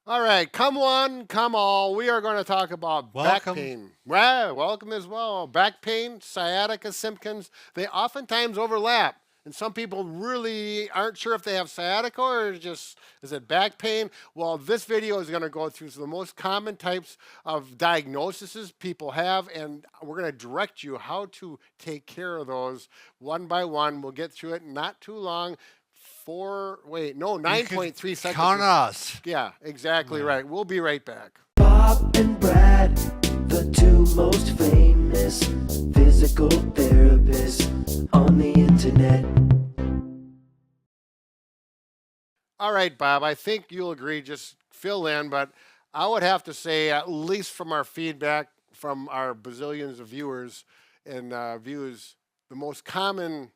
All right, come one, come all. We are going to talk about back Welcome. pain. Well, welcome as well. Back pain, sciatica symptoms, they oftentimes overlap. And some people really aren't sure if they have sciatica or just is it back pain. Well, this video is going to go through the most common types of diagnoses people have, and we're going to direct you how to take care of those one by one. We'll get through it not too long. You could 9.3 seconds. count us. Yeah, exactly Yeah. right. We'll be right back. Bob and Brad, the two most famous physical therapists on the internet. All right, Bob, I think you'll agree, just fill in, but I would have to say, at least from our feedback from our bazillions of viewers and views, the most common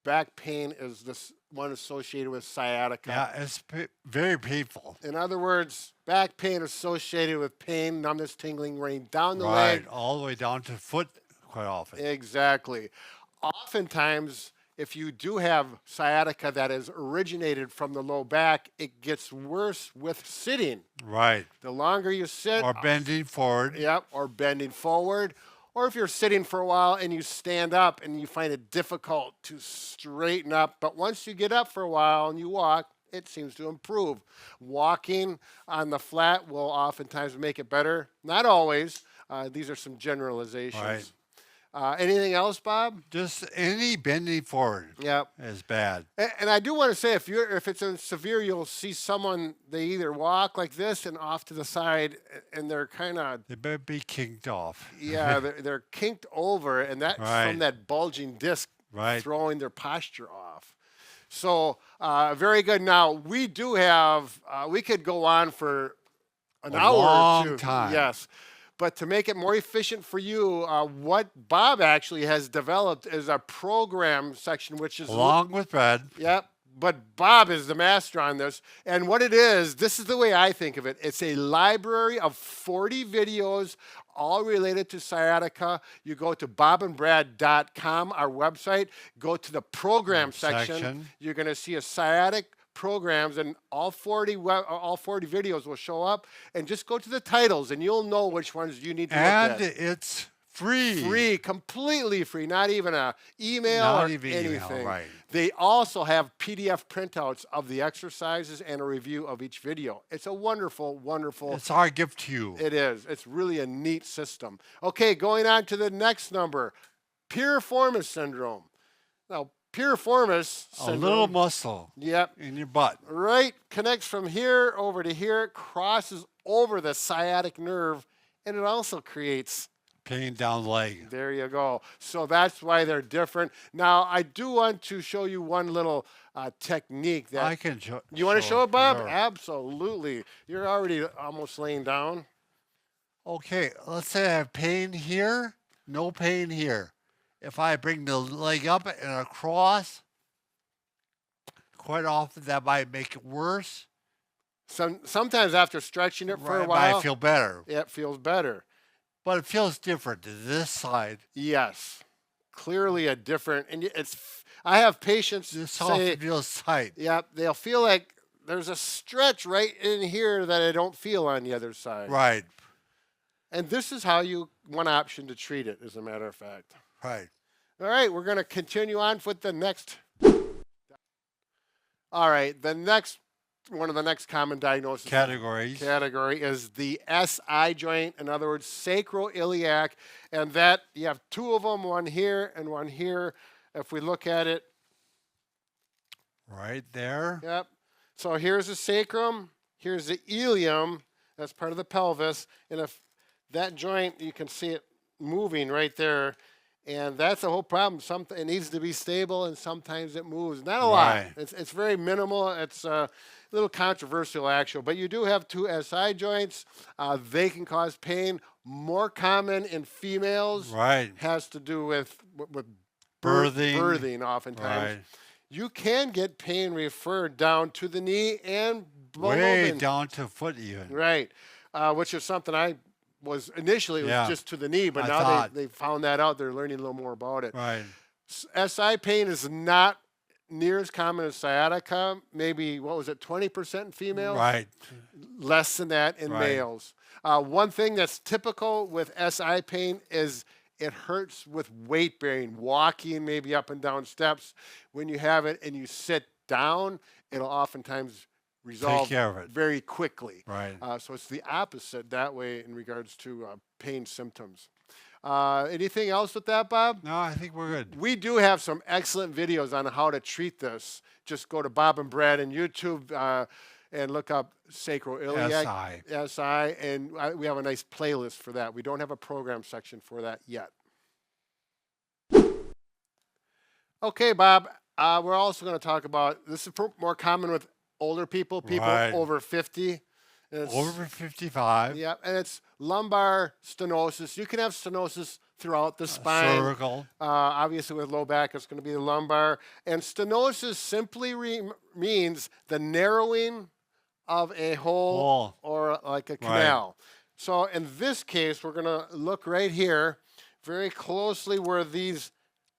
back pain is this one associated with sciatica. Yeah, it's very painful. In other words, back pain associated with pain, numbness, tingling, running down the Right, leg. all the way down to foot quite often. Exactly. Oftentimes, if you do have sciatica that is originated from the low back, it gets worse with sitting. Right. The longer you sit, Or bending forward. yep, or bending forward, or if you're sitting for a while and you stand up and you find it difficult to straighten up, but once you get up for a while and you walk, it seems to improve. Walking on the flat will oftentimes make it better. Not always. These are some generalizations. Right. Anything else, Bob? Just any bending forward Yep. is bad. And I do want to say, if it's in severe, you'll see someone, they either walk like this and off to the side, and they're kind of, They better be kicked off. yeah, they're kinked over, and that's Right. from that bulging disc Right. throwing their posture off. So very good. Now we do have, we could go on for an A hour long or two. time. Yes. But to make it more efficient for you, what Bob actually has developed is a program section, which is Along with Brad. Yep. But Bob is the master on this. And what it is, this is the way I think of it. It's a library of 40 videos, all related to sciatica. You go to bobandbrad.com, our website, go to the program section. You're going to see a sciatic programs, and all 40 videos will show up. And just go to the titles, and you'll know which ones you need to look And at. it's free. Free, completely free, not even a email Not or even email, anything. right. They also have PDF printouts of the exercises and a review of each video. It's a wonderful, wonderful. It's our gift to you. It is. It's really a neat system. Okay, going on to the next number, piriformis syndrome. Now, piriformis A syndrome. little muscle Yep. in your butt. Right, connects from here over to here, crosses over the sciatic nerve, and it also creates. Pain down the leg. There you go. So that's why they're different. Now, I do want to show you one little technique that I can show. you want to show it, Bob? Sure. Absolutely. You're already almost laying down. Okay, let's say I have pain here, no pain here. If I bring the leg up and across, quite often that might make it worse. Sometimes after stretching it for a Right, while, I feel better. it feels better. But it feels different to this side. Yes, clearly a different. And I have patients This say, often feels tight. yeah, they'll feel like there's a stretch right in here that I don't feel on the other side. Right, And this is how one option to treat it, as a matter of fact. right. All right, we're going to continue on with the next. All right, one of the next common diagnoses Categories. category is the SI joint, in other words, sacroiliac, and that you have two of them, one here and one here. If we look at it, Right there. yep. So here's the sacrum, here's the ilium, that's part of the pelvis, and if that joint, you can see it moving right there, and that's the whole problem. It needs to be stable, and sometimes it moves. Not a lot. Right. It's very minimal. It's a little controversial, actually. But you do have two SI joints. They can cause pain. More common in females. Right. Has to do with Birthing. birthing oftentimes. Right. You can get pain referred down to the knee and below Way the down to foot even. right, which is something I was initially, it was Yeah. just to the knee, but I now thought. they found that out. They're learning a little more about it. Right. SI pain is not near as common as sciatica. Maybe, what was it, 20% in females? Right. Less than that in Right. males. One thing that's typical with SI pain is it hurts with weight bearing, walking maybe up and down steps. When you have it and you sit down, it'll oftentimes resolve care of it. very quickly. Right. So it's the opposite that way in regards to pain symptoms. Anything else with that, Bob? No, I think we're good. We do have some excellent videos on how to treat this. Just go to Bob and Brad on YouTube and look up sacroiliac SI, and we have a nice playlist for that. We don't have a program section for that yet. Okay, Bob, we're also going to talk about, this is more common with older people, Right. over 50. It's- Over 55. Yeah, and it's lumbar stenosis. You can have stenosis throughout the spine. Cervical. Obviously, with low back, it's going to be the lumbar. And stenosis simply means the narrowing of a hole or like a canal. So in this case, we're going to look right here very closely where these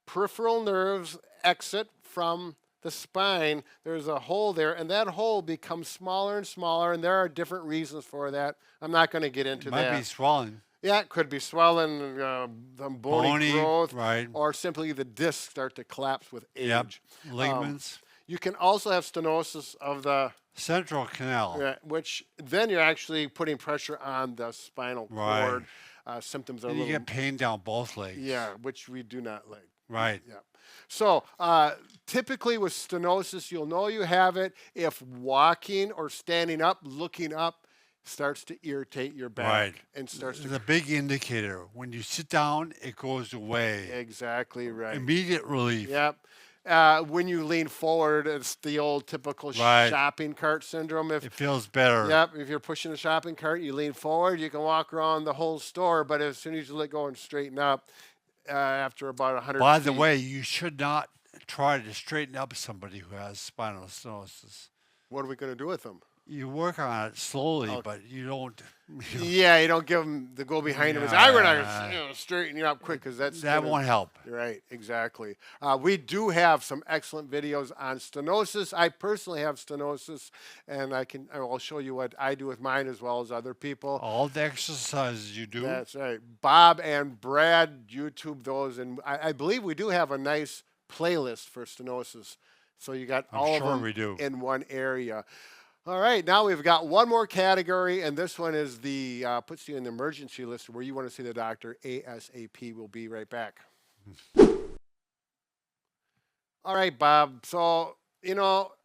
peripheral nerves exit from the spine. There's a hole there, and that hole becomes smaller and smaller, and there are different reasons for that. I'm not going to get into that. Might be swelling. Yeah, it could be swelling, the bony growth, right. or simply the discs start to collapse with age. Yep. Ligaments. You can also have stenosis of the, Central canal. which then you're actually putting pressure on the spinal cord. Symptoms are And you get pain down both legs. yeah, which we do not like. Right. Yeah. So typically with stenosis, you'll know you have it if walking or standing up, looking up, starts to irritate your back Right. and starts It's to. a big indicator. When you sit down, it goes away. Exactly right. Immediate relief. Yep. When you lean forward, it's the old typical Right. shopping cart syndrome. It feels better. Yep, if you're pushing a shopping cart, you lean forward, you can walk around the whole store, but as soon as you let go and straighten up, after about 100 By the feet- way, you should not try to straighten up somebody who has spinal stenosis. what are we going to do with them? You work on it slowly, but you don't. Yeah, you don't give them the go behind them. I'm going to straighten you up quick because that won't help. Right, exactly. We do have some excellent videos on stenosis. I personally have stenosis, and I'll show you what I do with mine as well as other people. All the exercises you do. That's right. Bob and Brad YouTube those, and I believe we do have a nice playlist for stenosis. So you got all sure of them we do. in one area. All right, now we've got one more category, and this one is the puts you in the emergency list where you want to see the doctor ASAP. We'll be right back. All right, Bob. So,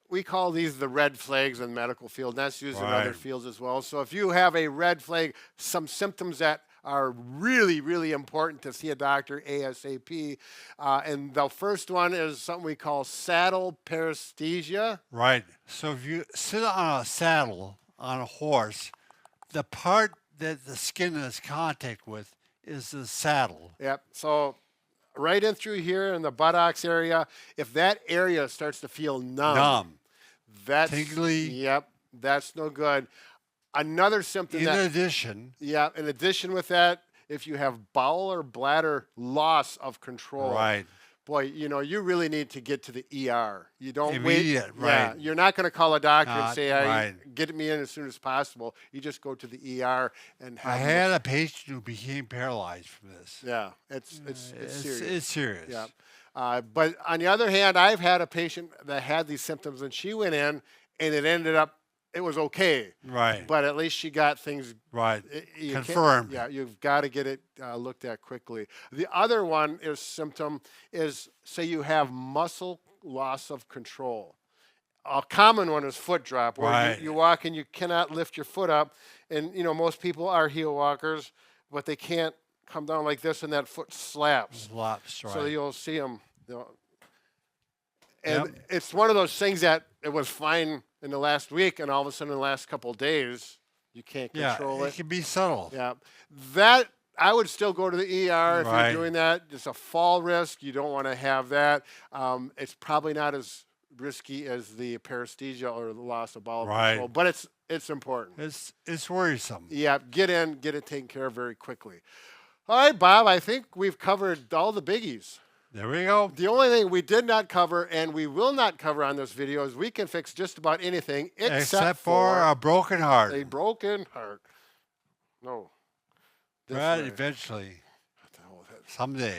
we call these the red flags in the medical field, and that's used in other Right. fields as well. So if you have a red flag, some symptoms that are really, really important to see a doctor ASAP. And the first one is something we call saddle paresthesia. Right. So if you sit on a saddle on a horse, the part that the skin has contact with is the saddle. Yep. So right in through here in the buttocks area, if that area starts to feel numb. That's Tingly. Yep. That's no good. Another symptom In addition, in addition with that, if you have bowel or bladder loss of control, right. boy, you really need to get to the ER. You don't Immediate, wait. Yeah, right. you're not going to call a doctor and say, right. get me in as soon as possible. You just go to the ER and have I had a patient who became paralyzed from this. Yeah, it's serious. It's serious. Yeah. But on the other hand, I've had a patient that had these symptoms, and she went in, and it was okay. Right. But at least she got things Right. you can't- Confirmed. Yeah, you've got to get it looked at quickly. The other one is say you have muscle loss of control. A common one is foot drop, where Right. you walk and you cannot lift your foot up. And, most people are heel walkers, but they can't come down like this and that foot slaps. Slaps, right. So you'll see them. And Yep. it's one of those things that it was fine in the last week, and all of a sudden in the last couple of days, you can't control it can be subtle. Yeah, that I would still go to the ER if Right. you're doing that. It's a fall risk. You don't want to have that. It's probably not as risky as the paresthesia or the loss of bowel Right. control, but it's important. It's worrisome. Yeah, get it taken care of very quickly. All right, Bob, I think we've covered all the biggies. There we go. The only thing we did not cover and we will not cover on this video is we can fix just about anything Except for a broken heart. a broken heart. No. This Brad, way. eventually, What the hell is that? someday.